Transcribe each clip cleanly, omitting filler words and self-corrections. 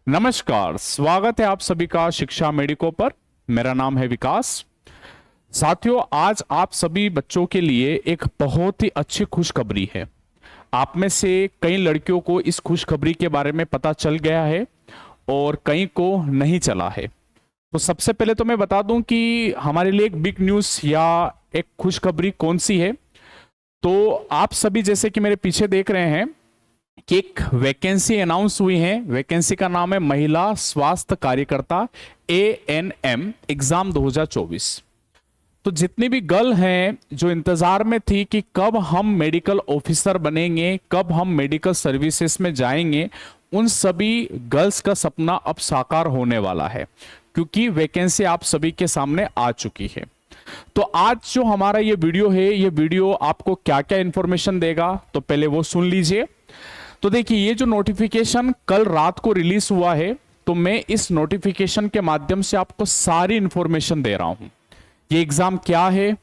नमस्कार, स्वागत है आप सभी का शिक्षा मेडिको पर। मेरा नाम है विकास। साथियों, आज आप सभी बच्चों के लिए एक बहुत ही अच्छी खुशखबरी है। आप में से कई लड़कियों को इस खुशखबरी के बारे में पता चल गया है और कई को नहीं चला है। तो सबसे पहले तो मैं बता दूं कि हमारे लिए एक बिग न्यूज़ या एक खुशखबरी कौन सी है। तो आप सभी जैसे कि मेरे पीछे देख रहे हैं कि एक वैकेंसी अनाउंस हुई है। वैकेंसी का नाम है महिला स्वास्थ्य कार्यकर्ता ANM एग्जाम 2024। तो जितनी भी गर्ल हैं जो इंतजार में थी कि कब हम मेडिकल ऑफिसर बनेंगे, कब हम मेडिकल सर्विसेज में जाएंगे, उन सभी गर्ल्स का सपना अब साकार होने वाला है, क्योंकि वैकेंसी आप सभी के सामने आ चुकी है। तो आज जो हमारा ये वीडियो है, ये वीडियो आपको क्या क्या इंफॉर्मेशन देगा, तो पहले वो सुन लीजिए। तो देखिए, ये जो नोटिफिकेशन कल रात को रिलीज हुआ है, तो मैं इस नोटिफिकेशन के माध्यम से आपको सारी इंफॉर्मेशन दे रहा हूं। ये एग्जाम क्या है,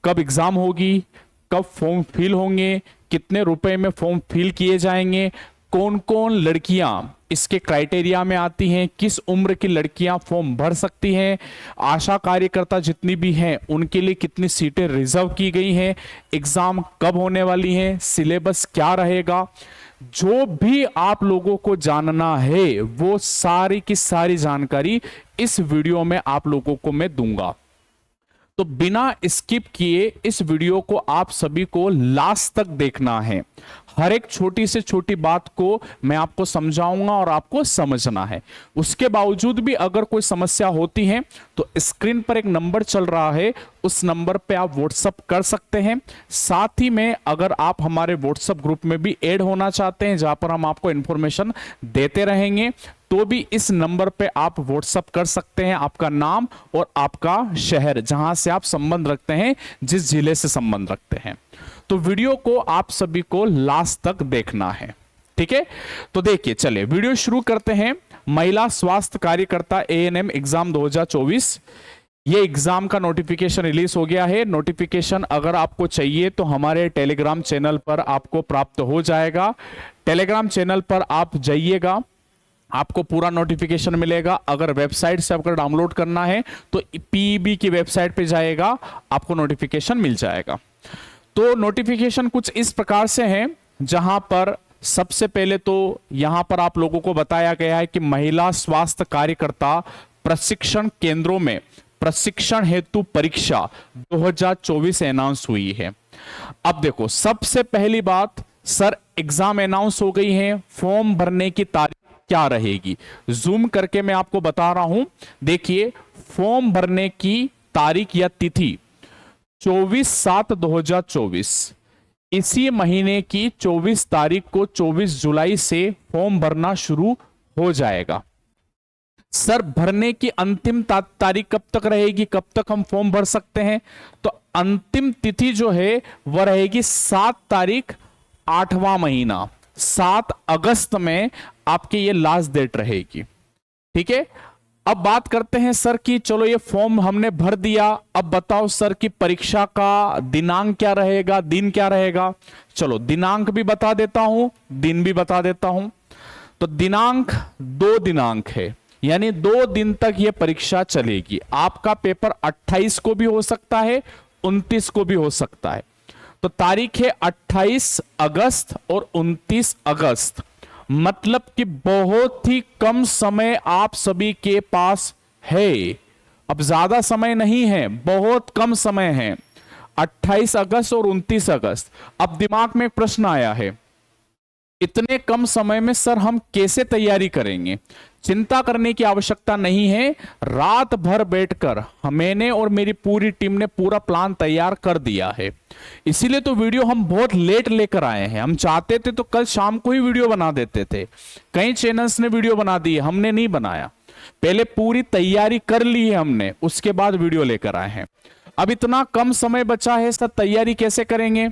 कब एग्जाम होगी, कब फॉर्म फिल होंगे, कितने रुपए में फॉर्म फिल किए जाएंगे, कौन कौन लड़कियां इसके क्राइटेरिया में आती हैं, किस उम्र की लड़कियां फॉर्म भर सकती हैं, आशा कार्यकर्ता जितनी भी हैं उनके लिए कितनी सीटें रिजर्व की गई हैं, एग्जाम कब होने वाली हैं, सिलेबस क्या रहेगा, जो भी आप लोगों को जानना है वो सारी की सारी जानकारी इस वीडियो में आप लोगों को मैं दूंगा। तो बिना स्किप किए इस वीडियो को आप सभी को लास्ट तक देखना है। हर एक छोटी से छोटी बात को मैं आपको समझाऊंगा और आपको समझना है। उसके बावजूद भी अगर कोई समस्या होती है तो स्क्रीन पर एक नंबर चल रहा है, उस नंबर पे आप व्हाट्सअप कर सकते हैं। साथ ही में अगर आप हमारे व्हाट्सअप ग्रुप में भी ऐड होना चाहते हैं, जहां पर हम आपको इंफॉर्मेशन देते रहेंगे, तो भी इस नंबर पे आप व्हाट्सअप कर सकते हैं आपका नाम और आपका शहर, जहां से आप संबंध रखते हैं, जिस जिले से संबंध रखते हैं। तो वीडियो को आप सभी को लास्ट तक देखना है, ठीक है। तो देखिए, चलिए वीडियो शुरू करते हैं। महिला स्वास्थ्य कार्यकर्ता ANM एग्जाम 2024, ये एग्जाम का नोटिफिकेशन रिलीज हो गया है। नोटिफिकेशन अगर आपको चाहिए तो हमारे टेलीग्राम चैनल पर आपको प्राप्त हो जाएगा। टेलीग्राम चैनल पर आप जाइएगा, आपको पूरा नोटिफिकेशन मिलेगा। अगर वेबसाइट से अगर डाउनलोड करना है तो PEB की वेबसाइट पे जाएगा, आपको नोटिफिकेशन मिल जाएगा। तो नोटिफिकेशन कुछ इस प्रकार से है, जहां पर सबसे पहले तो यहां पर आप लोगों को बताया गया है कि महिला स्वास्थ्य कार्यकर्ता प्रशिक्षण केंद्रों में प्रशिक्षण हेतु परीक्षा 2024 अनाउंस हुई है। अब देखो, सबसे पहली बात, सर एग्जाम अनाउंस हो गई है, फॉर्म भरने की तारीख क्या रहेगी, जूम करके मैं आपको बता रहा हूं। देखिए, फॉर्म भरने की तारीख या तिथि 24/7/2024, इसी महीने की 24 तारीख को 24 जुलाई से फॉर्म भरना शुरू हो जाएगा। सर भरने की अंतिम तारीख कब तक रहेगी, कब तक हम फॉर्म भर सकते हैं, तो अंतिम तिथि जो है वह रहेगी 7 तारीख 8वां महीना, 7 अगस्त में आपकी ये लास्ट डेट रहेगी, ठीक है। अब बात करते हैं सर कि चलो ये फॉर्म हमने भर दिया, अब बताओ सर कि परीक्षा का दिनांक क्या रहेगा, दिन क्या रहेगा। चलो दिनांक भी बता देता हूं, दिन भी बता देता हूं। तो दिनांक 2 दिनांक है, यानी 2 दिन तक ये परीक्षा चलेगी। आपका पेपर 28 को भी हो सकता है, 29 को भी हो सकता है। तो तारीख है 28 अगस्त और 29 अगस्त, मतलब कि बहुत ही कम समय आप सभी के पास है। अब ज्यादा समय नहीं है, बहुत कम समय है, 28 अगस्त और 29 अगस्त। अब दिमाग में एक प्रश्न आया है, इतने कम समय में सर हम कैसे तैयारी करेंगे। चिंता करने की आवश्यकता नहीं है, रात भर बैठकर मैंने और मेरी पूरी टीम ने पूरा प्लान तैयार कर दिया है। इसीलिए तो वीडियो हम बहुत लेट लेकर आए हैं। हम चाहते थे तो कल शाम को ही वीडियो बना देते थे, कई चैनल्स ने वीडियो बना दी, हमने नहीं बनाया। पहले पूरी तैयारी कर ली है हमने, उसके बाद वीडियो लेकर आए हैं। अब इतना कम समय बचा है, सर तैयारी कैसे करेंगे,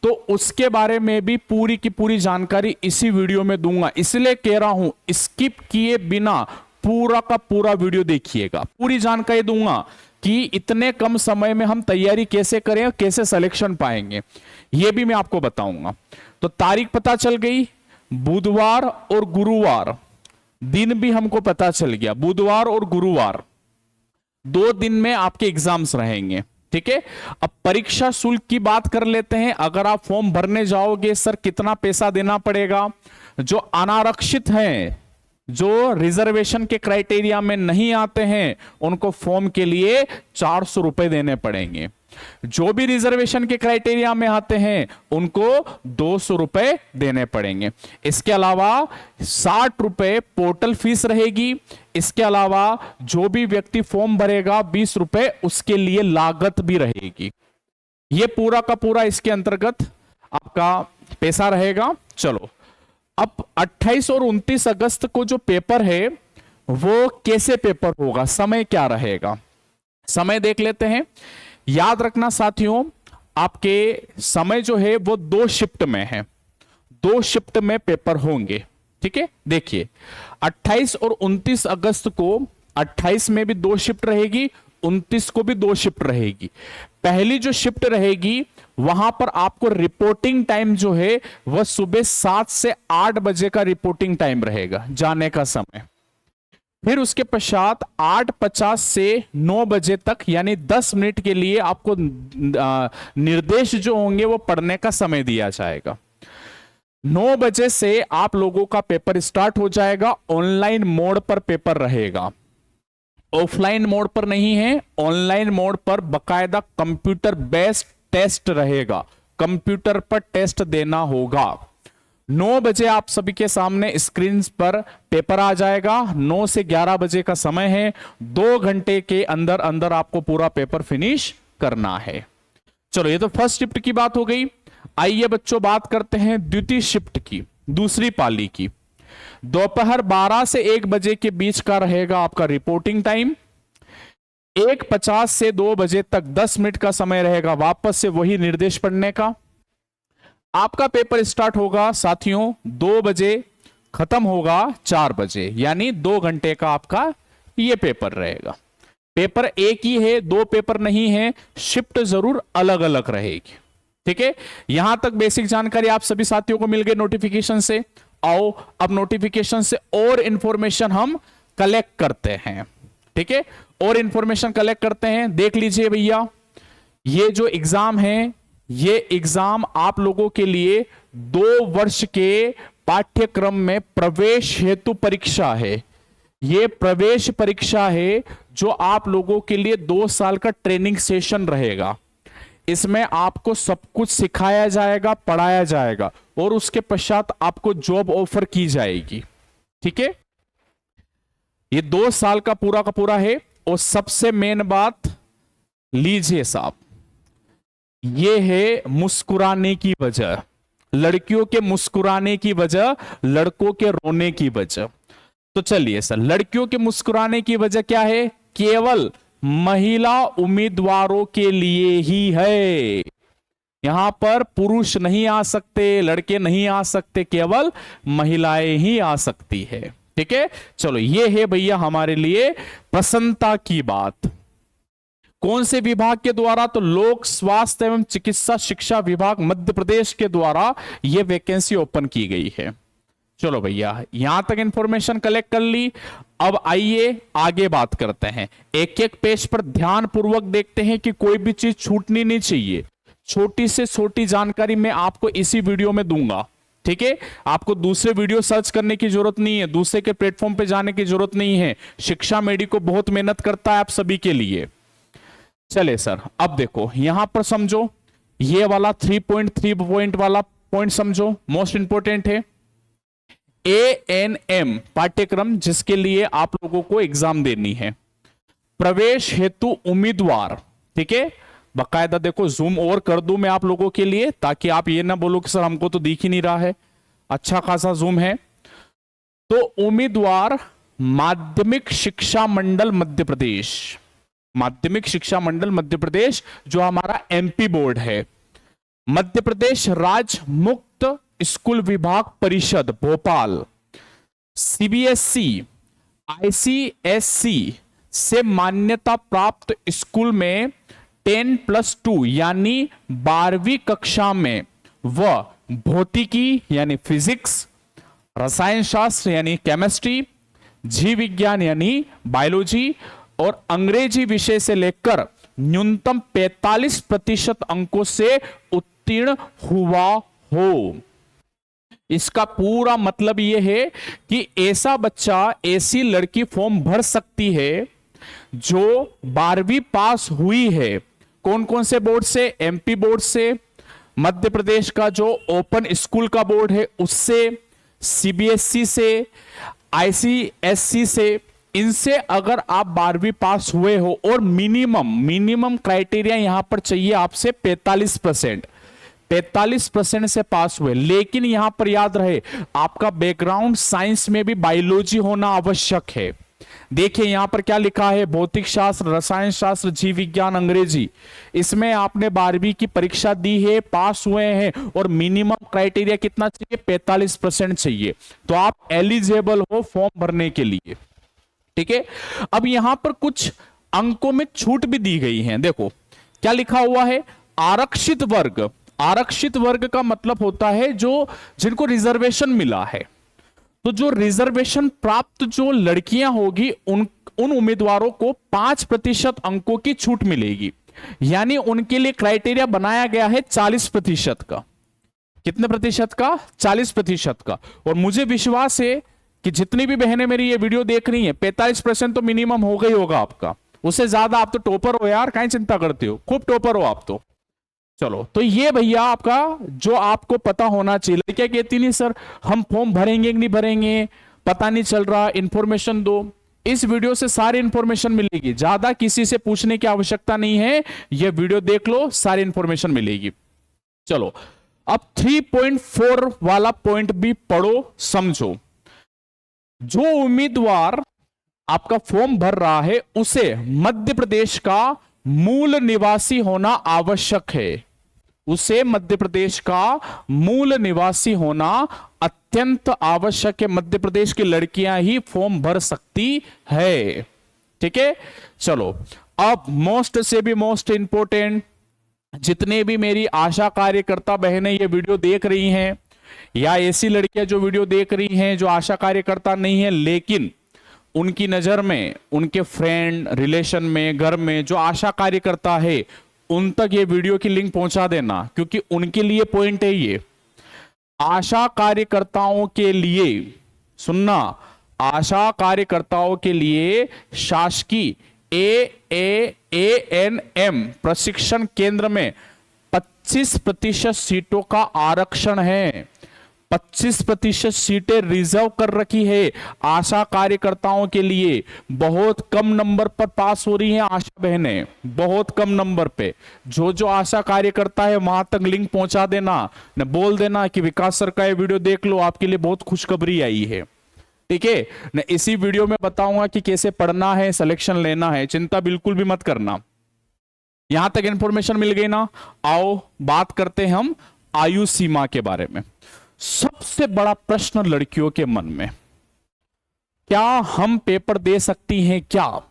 तो उसके बारे में भी पूरी की पूरी जानकारी इसी वीडियो में दूंगा। इसलिए कह रहा हूं, स्किप किए बिना पूरा का पूरा वीडियो देखिएगा, पूरी जानकारी दूंगा कि इतने कम समय में हम तैयारी कैसे करें और कैसे सिलेक्शन पाएंगे, यह भी मैं आपको बताऊंगा। तो तारीख पता चल गई, बुधवार और गुरुवार दिन भी हमको पता चल गया, बुधवार और गुरुवार 2 दिन में आपके एग्जाम्स रहेंगे। ठीक है, अब परीक्षा शुल्क की बात कर लेते हैं। अगर आप फॉर्म भरने जाओगे सर कितना पैसा देना पड़ेगा? जो अनारक्षित हैं, जो रिजर्वेशन के क्राइटेरिया में नहीं आते हैं, उनको फॉर्म के लिए 400 रुपए देने पड़ेंगे। जो भी रिजर्वेशन के क्राइटेरिया में आते हैं उनको 200 रुपए देने पड़ेंगे। इसके अलावा 60 रुपए पोर्टल फीस रहेगी। इसके अलावा जो भी व्यक्ति फॉर्म भरेगा 20 रुपए उसके लिए लागत भी रहेगी। ये पूरा का पूरा इसके अंतर्गत आपका पैसा रहेगा। चलो, अब 28 और 29 अगस्त को जो पेपर है वो कैसे पेपर होगा, समय क्या रहेगा, समय देख लेते हैं। याद रखना साथियों, आपके समय जो है वो 2 शिफ्ट में है, 2 शिफ्ट में पेपर होंगे। ठीक है, देखिए 28 और 29 अगस्त को 28 में भी 2 शिफ्ट रहेगी, 29 को भी 2 शिफ्ट रहेगी। पहली जो शिफ्ट रहेगी वहां पर आपको रिपोर्टिंग टाइम जो है वह सुबह 7 से 8 बजे का रिपोर्टिंग टाइम रहेगा, जाने का समय। फिर उसके पश्चात 8:50 से 9 बजे तक यानी 10 मिनट के लिए आपको निर्देश जो होंगे वो पढ़ने का समय दिया जाएगा। 9 बजे से आप लोगों का पेपर स्टार्ट हो जाएगा। ऑनलाइन मोड पर पेपर रहेगा, ऑफलाइन मोड पर नहीं है। ऑनलाइन मोड पर बकायदा कंप्यूटर बेस्ड टेस्ट रहेगा, कंप्यूटर पर टेस्ट देना होगा। 9 बजे आप सभी के सामने स्क्रीन पर पेपर आ जाएगा। 9 से 11 बजे का समय है। 2 घंटे के अंदर अंदर आपको पूरा पेपर फिनिश करना है। चलो, ये तो फर्स्ट शिफ्ट की बात हो गई। आइए बच्चों बात करते हैं द्वितीय शिफ्ट की, दूसरी पाली की। दोपहर 12 से 1 बजे के बीच का रहेगा आपका रिपोर्टिंग टाइम। 1:50 से 2 बजे तक 10 मिनट का समय रहेगा वापस से वही निर्देश पढ़ने का। आपका पेपर स्टार्ट होगा साथियों 2 बजे, खत्म होगा 4 बजे, यानी 2 घंटे का आपका ये पेपर रहेगा। पेपर एक ही है, 2 पेपर नहीं है, शिफ्ट जरूर अलग अलग रहेगी। ठीक है, यहां तक बेसिक जानकारी आप सभी साथियों को मिल गई नोटिफिकेशन से। आओ अब नोटिफिकेशन से और इंफॉर्मेशन हम कलेक्ट करते हैं। ठीक है, और इंफॉर्मेशन कलेक्ट करते हैं। देख लीजिए भैया, ये जो एग्जाम है ये एग्जाम आप लोगों के लिए 2 वर्ष के पाठ्यक्रम में प्रवेश हेतु परीक्षा है। ये प्रवेश परीक्षा है जो आप लोगों के लिए 2 साल का ट्रेनिंग सेशन रहेगा। इसमें आपको सब कुछ सिखाया जाएगा, पढ़ाया जाएगा और उसके पश्चात आपको जॉब ऑफर की जाएगी। ठीक है, ये 2 साल का पूरा है। और सबसे मेन बात लीजिए साहब, ये है मुस्कुराने की वजह, लड़कियों के मुस्कुराने की वजह, लड़कों के रोने की वजह। तो चलिए सर, लड़कियों के मुस्कुराने की वजह क्या है? केवल महिला उम्मीदवारों के लिए ही है। यहां पर पुरुष नहीं आ सकते, लड़के नहीं आ सकते, केवल महिलाएं ही आ सकती है। ठीक है, चलो ये है भैया हमारे लिए प्रसन्नता की बात। कौन से विभाग के द्वारा? तो लोक स्वास्थ्य एवं चिकित्सा शिक्षा विभाग मध्य प्रदेश के द्वारा यह वैकेंसी ओपन की गई है। चलो भैया, यहां तक इंफॉर्मेशन कलेक्ट कर ली। अब आइए आगे बात करते हैं। एक एक पेज पर ध्यान पूर्वक देखते हैं कि कोई भी चीज छूटनी नहीं चाहिए। छोटी से छोटी जानकारी मैं आपको इसी वीडियो में दूंगा। ठीक है, आपको दूसरे वीडियो सर्च करने की जरूरत नहीं है, दूसरे के प्लेटफॉर्म पे जाने की जरूरत नहीं है। शिक्षा मेडिको बहुत मेहनत करता है आप सभी के लिए। चले सर, अब देखो यहां पर समझो, ये वाला 3.3 पॉइंट वाला पॉइंट समझो, मोस्ट इंपोर्टेंट है। ANM पाठ्यक्रम जिसके लिए आप लोगों को एग्जाम देनी है, प्रवेश हेतु उम्मीदवार। ठीक है, बकायदा देखो जूम और कर दूं मैं आप लोगों के लिए, ताकि आप ये ना बोलो कि सर हमको तो दिख ही नहीं रहा है। अच्छा खासा जूम है। तो उम्मीदवार माध्यमिक शिक्षा मंडल मध्य प्रदेश, माध्यमिक शिक्षा मंडल मध्य प्रदेश जो हमारा MP बोर्ड है, मध्य प्रदेश राज्य मुक्त स्कूल विभाग परिषद भोपाल, CBSE ICSC से मान्यता प्राप्त स्कूल में 10+2 यानी 12वीं कक्षा में वह भौतिकी यानी फिजिक्स, रसायन शास्त्र यानी केमिस्ट्री, जीव विज्ञान यानी बायोलॉजी और अंग्रेजी विषय से लेकर न्यूनतम 45% अंकों से उत्तीर्ण हुआ हो। इसका पूरा मतलब यह है कि ऐसा बच्चा, ऐसी लड़की फॉर्म भर सकती है जो 12वीं पास हुई है। कौन कौन से बोर्ड से? एमपी बोर्ड से, मध्य प्रदेश का जो ओपन स्कूल का बोर्ड है उससे, सीबीएसई से, आईसीएसई से। इनसे अगर आप 12वीं पास हुए हो और मिनिमम क्राइटेरिया यहां पर चाहिए आपसे 45%, 45% से पास हुए। लेकिन यहां पर याद रहे आपका बैकग्राउंड साइंस में भी बायोलॉजी होना आवश्यक है। देखिए यहां पर क्या लिखा है, भौतिक शास्त्र, रसायन शास्त्र, जीव विज्ञान, अंग्रेजी। इसमें आपने 12वीं की परीक्षा दी है, पास हुए हैं और मिनिमम क्राइटेरिया कितना चाहिए? 45% चाहिए, तो आप एलिजिबल हो फॉर्म भरने के लिए। ठीक है, अब यहां पर कुछ अंकों में छूट भी दी गई है। देखो क्या लिखा हुआ है, आरक्षित वर्ग। आरक्षित वर्ग का मतलब होता है जो जिनको रिजर्वेशन मिला है। तो जो रिजर्वेशन प्राप्त जो लड़कियां होगी उन उम्मीदवारों को 5% अंकों की छूट मिलेगी। यानी उनके लिए क्राइटेरिया बनाया गया है 40% का। कितने प्रतिशत का? 40% का। और मुझे विश्वास है कि जितनी भी बहनें मेरी ये वीडियो देख रही हैं, 45% तो मिनिमम हो गई होगा आपका। उससे ज्यादा आप तो टॉपर हो यार, काहे चिंता करते हो, खूब टॉपर हो आप तो। चलो, तो ये भैया आपका जो आपको पता होना चाहिए। क्या कहती नहीं सर हम फॉर्म भरेंगे कि नहीं भरेंगे, पता नहीं चल रहा, इंफॉर्मेशन दो। इस वीडियो से सारी इंफॉर्मेशन मिलेगी, ज्यादा किसी से पूछने की आवश्यकता नहीं है। ये वीडियो देख लो, सारी इंफॉर्मेशन मिलेगी। चलो अब 3.4 वाला पॉइंट भी पढ़ो, समझो। जो उम्मीदवार आपका फॉर्म भर रहा है उसे मध्य प्रदेश का मूल निवासी होना आवश्यक है। उसे मध्य प्रदेश का मूल निवासी होना अत्यंत आवश्यक है। मध्य प्रदेश की लड़कियां ही फॉर्म भर सकती है। ठीक है, चलो अब मोस्ट से भी मोस्ट इंपोर्टेंट, जितने भी मेरी आशा कार्यकर्ता बहनें ये वीडियो देख रही हैं या ऐसी लड़कियां जो वीडियो देख रही हैं जो आशा कार्यकर्ता नहीं है लेकिन उनकी नजर में, उनके फ्रेंड रिलेशन में, घर में जो आशा कार्यकर्ता है, उन तक ये वीडियो की लिंक पहुंचा देना, क्योंकि उनके लिए पॉइंट है ये। आशा कार्यकर्ताओं के लिए सुनना, आशा कार्यकर्ताओं के लिए शासकीय AANM प्रशिक्षण केंद्र में 25% सीटों का आरक्षण है। 25% सीटें रिजर्व कर रखी है आशा कार्यकर्ताओं के लिए। बहुत कम नंबर पर पास हो रही हैं आशा बहनें, बहुत कम नंबर पे। जो आशा कार्यकर्ता है वहां तक लिंक पहुंचा देना, न बोल देना कि विकास सर का ये वीडियो देख लो, आपके लिए बहुत खुशखबरी आई है। ठीक है न, इसी वीडियो में बताऊंगा कि कैसे पढ़ना है, सिलेक्शन लेना है, चिंता बिल्कुल भी मत करना। यहां तक इंफॉर्मेशन मिल गई ना। आओ बात करते हैं हम आयु सीमा के बारे में। सबसे बड़ा प्रश्न लड़कियों के मन में, क्या हम पेपर दे सकती हैं क्या?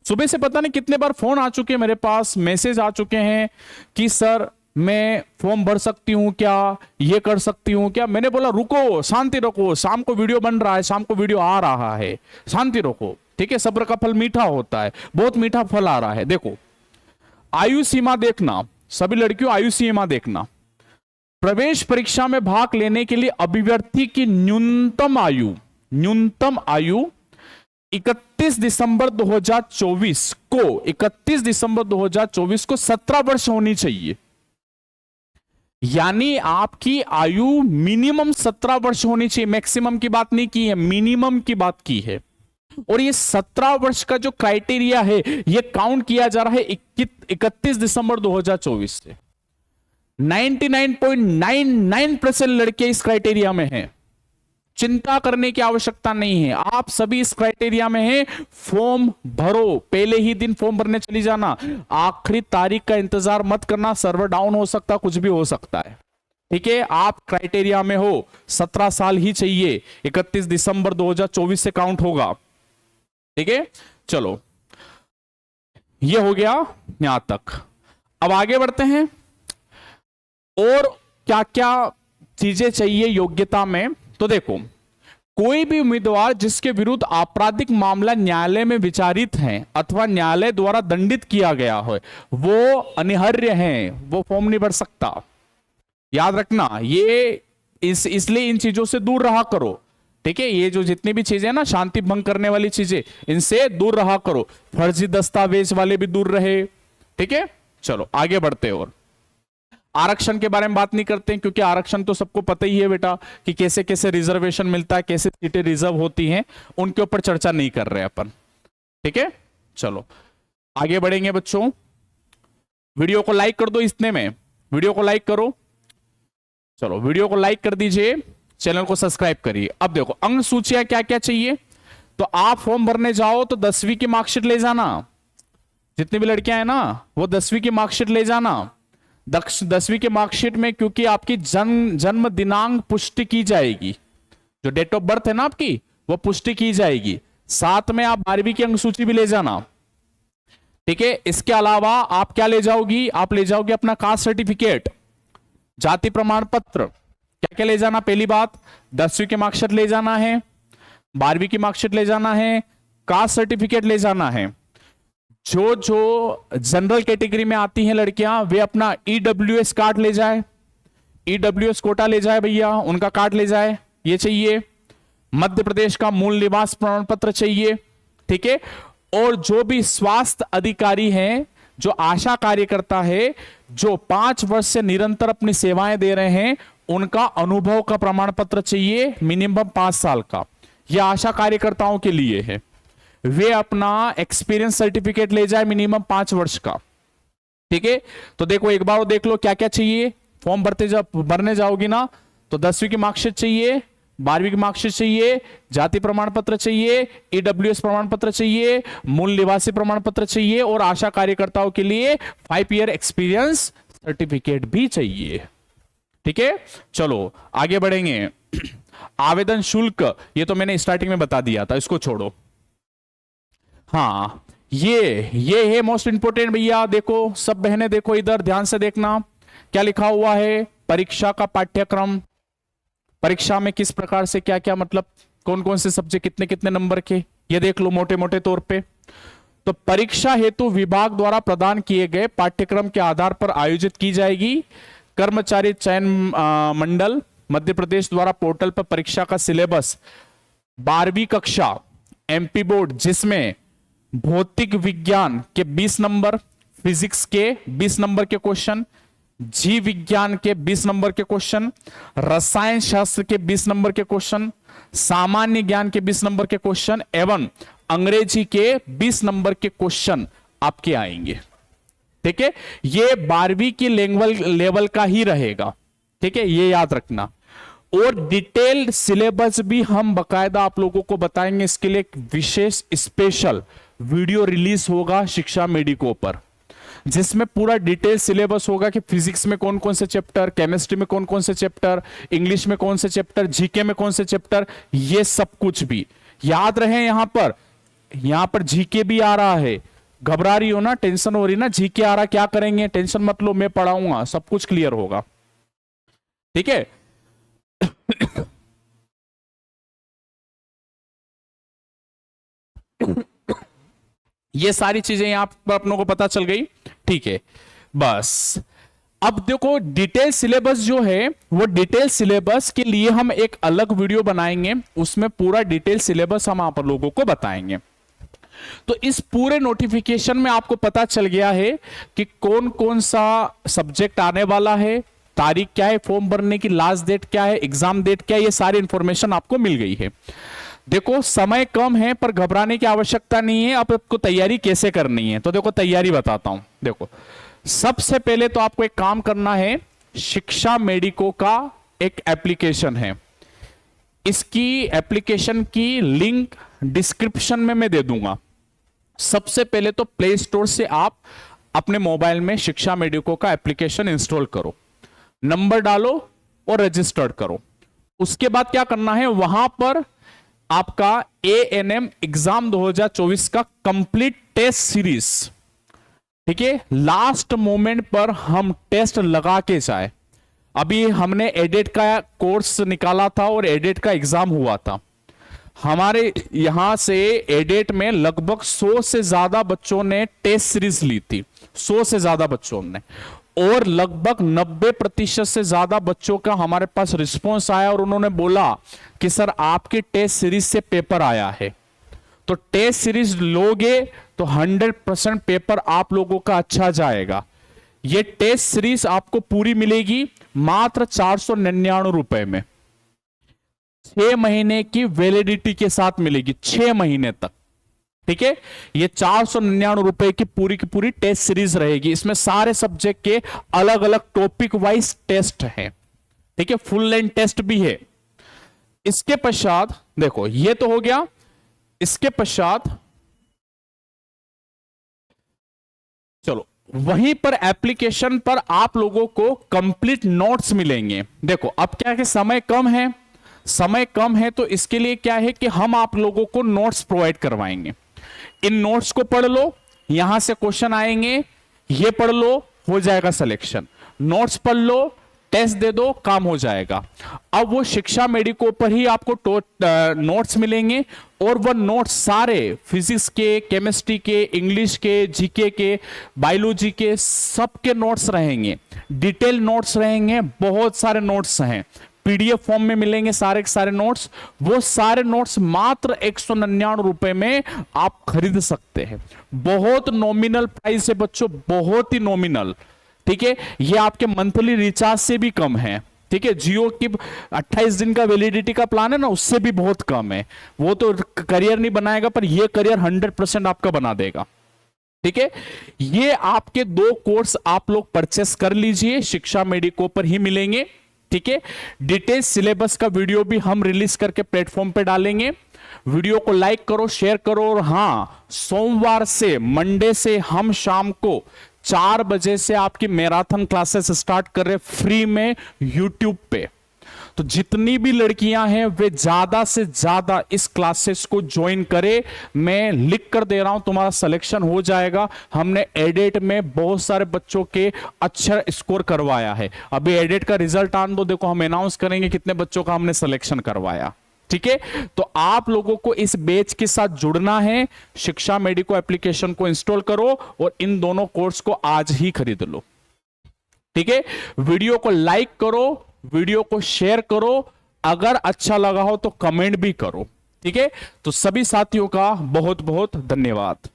सुबह से पता नहीं कितने बार फोन आ चुके हैं मेरे पास, मैसेज आ चुके हैं कि सर मैं फॉर्म भर सकती हूं क्या, ये कर सकती हूं क्या। मैंने बोला रुको, शांति रखो, शाम को वीडियो बन रहा है, शाम को वीडियो आ रहा है, शांति रखो। ठीक है, सब्र का फल मीठा होता है, बहुत मीठा फल आ रहा है। देखो आयु सीमा देखना, सभी लड़कियों आयु सीमा देखना। प्रवेश परीक्षा में भाग लेने के लिए अभ्यर्थी की न्यूनतम आयु 31 दिसंबर 2024 को 17 वर्ष होनी चाहिए। यानी आपकी आयु मिनिमम 17 वर्ष होनी चाहिए। मैक्सिमम की बात नहीं की है, मिनिमम की बात की है। और ये 17 वर्ष का जो क्राइटेरिया है ये काउंट किया जा रहा है 31 दिसंबर 2024 से। 99.99% लड़के इस क्राइटेरिया में हैं। चिंता करने की आवश्यकता नहीं है, आप सभी इस क्राइटेरिया में हैं। फॉर्म भरो, पहले ही दिन फॉर्म भरने चली जाना, आखिरी तारीख का इंतजार मत करना, सर्वर डाउन हो सकता, कुछ भी हो सकता है। ठीक है, आप क्राइटेरिया में हो, 17 साल ही चाहिए, 31 दिसंबर 2024 से काउंट होगा। ठीक है, चलो ये हो गया यहां तक। अब आगे बढ़ते हैं, और क्या क्या चीजें चाहिए योग्यता में। तो देखो कोई भी उम्मीदवार जिसके विरुद्ध आपराधिक मामला न्यायालय में विचारित है अथवा न्यायालय द्वारा दंडित किया गया हो वो अनिवार्य है, वो फॉर्म नहीं भर सकता। याद रखना, ये इसलिए इन चीजों से दूर रहा करो। ठीक है, ये जो जितनी भी चीजें ना शांति भंग करने वाली चीजें, इनसे दूर रहा करो। फर्जी दस्तावेज वाले भी दूर रहे। ठीक है, चलो आगे बढ़ते हैं। और आरक्षण के बारे में बात नहीं करते हैं, क्योंकि आरक्षण तो सबको पता ही है बेटा कि कैसे कैसे रिजर्वेशन मिलता है, कैसे सीटें रिजर्व होती हैं, उनके ऊपर चर्चा नहीं कर रहे अपन। ठीक है, चलो आगे बढ़ेंगे बच्चों। वीडियो को लाइक कर दो, इतने में वीडियो को लाइक करो। चलो वीडियो को लाइक कर दीजिए, चैनल को सब्सक्राइब करिए। अब देखो अंक सूचियां क्या क्या चाहिए। तो आप फॉर्म भरने जाओ तो 10वीं की मार्कशीट ले जाना। जितनी भी लड़कियां हैं ना वो 10वीं की मार्कशीट ले जाना। 10वीं की मार्कशीट में क्योंकि आपकी जन्म दिनांक पुष्टि की जाएगी, जो डेट ऑफ बर्थ है ना आपकी वो पुष्टि की जाएगी। साथ में आप 12वीं की अंक सूची भी ले जाना। ठीक है, इसके अलावा आप क्या ले जाओगी, आप ले जाओगे अपना कास्ट सर्टिफिकेट, जाति प्रमाण पत्र। क्या क्या ले जाना, पहली बात 10वीं की मार्कशीट ले जाना है, 12वीं की मार्कशीट ले जाना है, कास्ट सर्टिफिकेट ले जाना है। जो जो जनरल कैटेगरी में आती हैं लड़कियां वे अपना ईडब्ल्यूएस कार्ड ले जाए, ईडब्ल्यूएस कोटा ले जाए भैया, उनका कार्ड ले जाए, ये चाहिए। मध्य प्रदेश का मूल निवास प्रमाण पत्र चाहिए। ठीक है, और जो भी स्वास्थ्य अधिकारी हैं, जो आशा कार्यकर्ता है, जो 5 वर्ष से निरंतर अपनी सेवाएं दे रहे हैं, उनका अनुभव का प्रमाण पत्र चाहिए, मिनिमम 5 साल का। यह आशा कार्यकर्ताओं के लिए है। वे अपना एक्सपीरियंस सर्टिफिकेट ले जाए मिनिमम 5 वर्ष का। ठीक है, तो देखो एक बार देख लो क्या क्या चाहिए। फॉर्म भरने जाओगी ना तो 10वीं की मार्कशीट चाहिए, 12वीं की मार्कशीट चाहिए, जाति प्रमाण पत्र चाहिए, ईडब्ल्यूएस प्रमाण पत्र चाहिए, मूल निवासी प्रमाण पत्र चाहिए, और आशा कार्यकर्ताओं के लिए 5 ईयर एक्सपीरियंस सर्टिफिकेट भी चाहिए। ठीक है, चलो आगे बढ़ेंगे। आवेदन शुल्क ये तो मैंने स्टार्टिंग में बता दिया था, इसको छोड़ो। हाँ, ये है मोस्ट इंपोर्टेंट भैया। देखो सब बहनें देखो, इधर ध्यान से देखना क्या लिखा हुआ है। परीक्षा का पाठ्यक्रम, परीक्षा में किस प्रकार से क्या क्या, मतलब कौन कौन से सब्जेक्ट कितने कितने नंबर के, ये देख लो मोटे मोटे तौर पे। तो परीक्षा हेतु विभाग द्वारा प्रदान किए गए पाठ्यक्रम के आधार पर आयोजित की जाएगी। कर्मचारी चयन मंडल मध्य प्रदेश द्वारा पोर्टल पर परीक्षा का सिलेबस 12वीं कक्षा एमपी बोर्ड, जिसमें भौतिक विज्ञान के 20 नंबर, फिजिक्स के 20 नंबर के क्वेश्चन, जीव विज्ञान के 20 नंबर के क्वेश्चन, रसायन शास्त्र के 20 नंबर के क्वेश्चन, सामान्य ज्ञान के 20 नंबर के क्वेश्चन एवं अंग्रेजी के 20 नंबर के क्वेश्चन आपके आएंगे। ठीक है, ये 12वीं की लेवल का ही रहेगा। ठीक है, ये याद रखना। और डिटेल्ड सिलेबस भी हम बकायदा आप लोगों को बताएंगे। इसके लिए एक विशेष स्पेशल वीडियो रिलीज होगा शिक्षा मेडिको पर, जिसमें पूरा डिटेल सिलेबस होगा कि फिजिक्स में कौन कौन से चैप्टर, केमिस्ट्री में कौन कौन से चैप्टर, इंग्लिश में कौन से चैप्टर, जीके में कौन से चैप्टर, ये सब कुछ भी याद रहे। यहां पर जीके भी आ रहा है। घबरा रही हो ना, टेंशन हो रही ना, जीके आ रहा, क्या करेंगे, टेंशन मत लो, मैं पढ़ाऊंगा, सब कुछ क्लियर होगा। ठीक है, ये सारी चीजें यहां पर अपनों को पता चल गई। ठीक है, बस अब देखो डिटेल सिलेबस जो है, वो डिटेल सिलेबस के लिए हम एक अलग वीडियो बनाएंगे, उसमें पूरा डिटेल सिलेबस हम आप लोगों को बताएंगे। तो इस पूरे नोटिफिकेशन में आपको पता चल गया है कि कौन कौन सा सब्जेक्ट आने वाला है, तारीख क्या है, फॉर्म भरने की लास्ट डेट क्या है, एग्जाम डेट क्या है, ये सारी इंफॉर्मेशन आपको मिल गई है। देखो समय कम है पर घबराने की आवश्यकता नहीं है। अब आपको तैयारी कैसे करनी है, तो देखो तैयारी बताता हूं। देखो सबसे पहले तो आपको एक काम करना है, शिक्षा मेडिको का एक एप्लीकेशन है, इसकी एप्लीकेशन की लिंक डिस्क्रिप्शन में मैं दे दूंगा। सबसे पहले तो प्ले स्टोर से आप अपने मोबाइल में शिक्षा मेडिको का एप्लीकेशन इंस्टॉल करो, नंबर डालो और रजिस्टर्ड करो। उसके बाद क्या करना है, वहां पर आपका ANM एग्जाम 2024 का कंप्लीट टेस्ट सीरीज, ठीक है, लास्ट मोमेंट पर हम टेस्ट लगा के जाए। अभी हमने एडेट का कोर्स निकाला था और एडेट का एग्जाम हुआ था, हमारे यहां से एडेट में लगभग 100 से ज्यादा बच्चों ने टेस्ट सीरीज ली थी, 100 से ज्यादा बच्चों ने, और लगभग 90% से ज्यादा बच्चों का हमारे पास रिस्पॉन्स आया और उन्होंने बोला कि सर आपकी टेस्ट सीरीज से पेपर आया है। तो टेस्ट सीरीज लोगे तो 100% पेपर आप लोगों का अच्छा जाएगा। ये टेस्ट सीरीज आपको पूरी मिलेगी मात्र 499 रुपए में, 6 महीने की वैलिडिटी के साथ मिलेगी, 6 महीने तक। ठीक है, ये 499 रुपए की पूरी टेस्ट सीरीज रहेगी। इसमें सारे सब्जेक्ट के अलग अलग टॉपिक वाइज टेस्ट है। ठीक है, फुल लेंथ टेस्ट भी है। इसके पश्चात देखो, ये तो हो गया। इसके पश्चात चलो, वहीं पर एप्लीकेशन पर आप लोगों को कंप्लीट नोट्स मिलेंगे। देखो अब क्या है कि समय कम है, समय कम है, तो इसके लिए क्या है कि हम आप लोगों को नोट्स प्रोवाइड करवाएंगे। इन नोट्स को पढ़ लो, यहां से क्वेश्चन आएंगे, ये पढ़ लो, हो जाएगा सिलेक्शन। नोट्स पढ़ लो, टेस्ट दे दो, काम हो जाएगा। अब वो शिक्षा मेडिको पर ही आपको नोट्स मिलेंगे, और वो नोट्स सारे फिजिक्स के, केमिस्ट्री के, इंग्लिश के, जीके के, बायोलॉजी के, सबके नोट्स रहेंगे, डिटेल नोट्स रहेंगे। बहुत सारे नोट्स हैं, पीडीएफ फॉर्म में मिलेंगे सारे के सारे नोट्स। वो सारे नोट्स मात्र 199 रुपए में आप खरीद सकते हैं। बहुत नॉमिनल प्राइस है बच्चों, बहुत ही नॉमिनल। ठीक है, ये आपके मंथली रिचार्ज से भी कम है। ठीक है, जियो की 28 दिन का वैलिडिटी का प्लान है ना, उससे भी बहुत कम है। वो तो करियर नहीं बनाएगा, पर ये करियर 100% आपका बना देगा। ठीक है, ये आपके 2 कोर्स आप लोग परचेस कर लीजिए, शिक्षा मेडिको पर ही मिलेंगे। ठीक है, डिटेल सिलेबस का वीडियो भी हम रिलीज करके प्लेटफॉर्म पे डालेंगे। वीडियो को लाइक करो, शेयर करो। और हां, सोमवार से, मंडे से हम शाम को 4 बजे से आपकी मैराथन क्लासेस स्टार्ट कर रहे फ्री में यूट्यूब पे। तो जितनी भी लड़कियां हैं वे ज्यादा से ज्यादा इस क्लासेस को ज्वाइन करें। मैं लिख कर दे रहा हूं, तुम्हारा सिलेक्शन हो जाएगा। हमने एडेट में बहुत सारे बच्चों के अच्छा स्कोर करवाया है। अभी एडेट का रिजल्ट आने दो, देखो हम अनाउंस करेंगे कितने बच्चों का हमने सिलेक्शन करवाया। ठीक है, तो आप लोगों को इस बैच के साथ जुड़ना है। शिक्षा मेडिको एप्लीकेशन को इंस्टॉल करो और इन दोनों कोर्स को आज ही खरीद लो। ठीक है, वीडियो को लाइक करो, वीडियो को शेयर करो, अगर अच्छा लगा हो तो कमेंट भी करो। ठीक है, तो सभी साथियों का बहुत बहुत धन्यवाद।